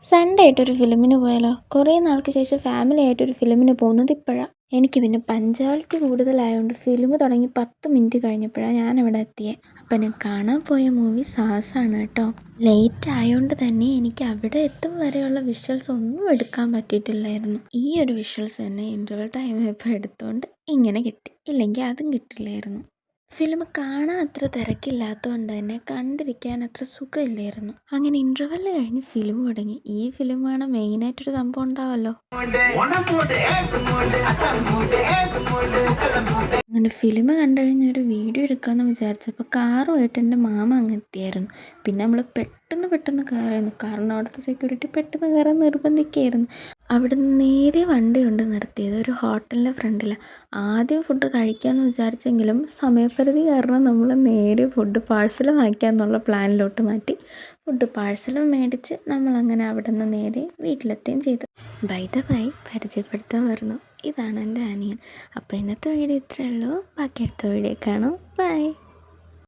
Sunday ആയിട്ടൊരു ഫിലിമിന് പോയാലോ? കുറേ നാൾക്ക് ശേഷം ഫാമിലി ആയിട്ടൊരു ഫിലിമിന് പോകുന്നത് ഇപ്പോഴാണ്. എനിക്ക് പിന്നെ പഞ്ച്വാലിറ്റി കൂടുതലായതുകൊണ്ട് ഫിലിം തുടങ്ങി 10 മിനിറ്റ് കഴിഞ്ഞപ്പോഴാണ് ഞാനവിടെ എത്തിയത്. അപ്പം ഞാൻ കാണാൻ പോയ മൂവി സാസാണ് കേട്ടോ. ലേറ്റ് ആയതുകൊണ്ട് തന്നെ എനിക്ക് അവിടെ എത്തും വരെയുള്ള വിഷ്വൽസ് ഒന്നും എടുക്കാൻ പറ്റിയിട്ടില്ലായിരുന്നു. ഈ ഒരു വിഷ്വൽസ് തന്നെ ഇൻ്റർവൽ ടൈം ഇപ്പോൾ എടുത്തുകൊണ്ട് ഇങ്ങനെ കിട്ടി, ഇല്ലെങ്കിൽ അതും കിട്ടില്ലായിരുന്നു. ഫിലിം കാണാൻ അത്ര തിരക്കില്ലാത്തതുകൊണ്ട് തന്നെ കണ്ടിരിക്കാൻ അത്ര സുഖമില്ലായിരുന്നു. അങ്ങനെ ഇൻ്റർവെല്ല് കഴിഞ്ഞ് ഫിലിം തുടങ്ങി. ഈ ഫിലിം കാണാൻ മെയിനായിട്ടൊരു സംഭവം ഉണ്ടാവല്ലോ. അങ്ങനെ ഫിലിം കണ്ടു കഴിഞ്ഞ് ഒരു വീഡിയോ എടുക്കാമെന്ന് വിചാരിച്ചപ്പോൾ കാറുമായിട്ട് എൻ്റെ മാമ അങ്ങ് എത്തിയായിരുന്നു. പിന്നെ നമ്മൾ പെട്ടെന്ന് കയറായിരുന്നു. കാരണം അവിടുത്തെ സെക്യൂരിറ്റി പെട്ടെന്ന് കയറാൻ നിർബന്ധിക്കുകയായിരുന്നു. അവിടുന്ന് നേരെ വണ്ടി കൊണ്ട് നിർത്തിയത് ഒരു ഹോട്ടലിൻ്റെ ഫ്രണ്ടിലാണ്. ആദ്യം ഫുഡ് കഴിക്കാമെന്ന് വിചാരിച്ചെങ്കിലും സമയപരിധി കാരണം നമ്മൾ നേരെ ഫുഡ് പാഴ്സൽ വാങ്ങിക്കാമെന്നുള്ള പ്ലാനിലോട്ട് മാറ്റി. ഫുഡ് പാഴ്സലും മേടിച്ച് നമ്മളങ്ങനെ അവിടെ നിന്ന് നേരെ വീട്ടിലെത്തുകയും ചെയ്തു. ബൈ ദ ബൈ പരിചയപ്പെടുത്താൻ വരുന്നു, ഇതാണ് എൻ്റെ അനിയൻ. അപ്പോൾ ഇന്നത്തെ വീഡിയോ ഇത്രയേ ഉള്ളൂ. ബാക്കി അടുത്ത വീഡിയോ കാണാം. ബൈ.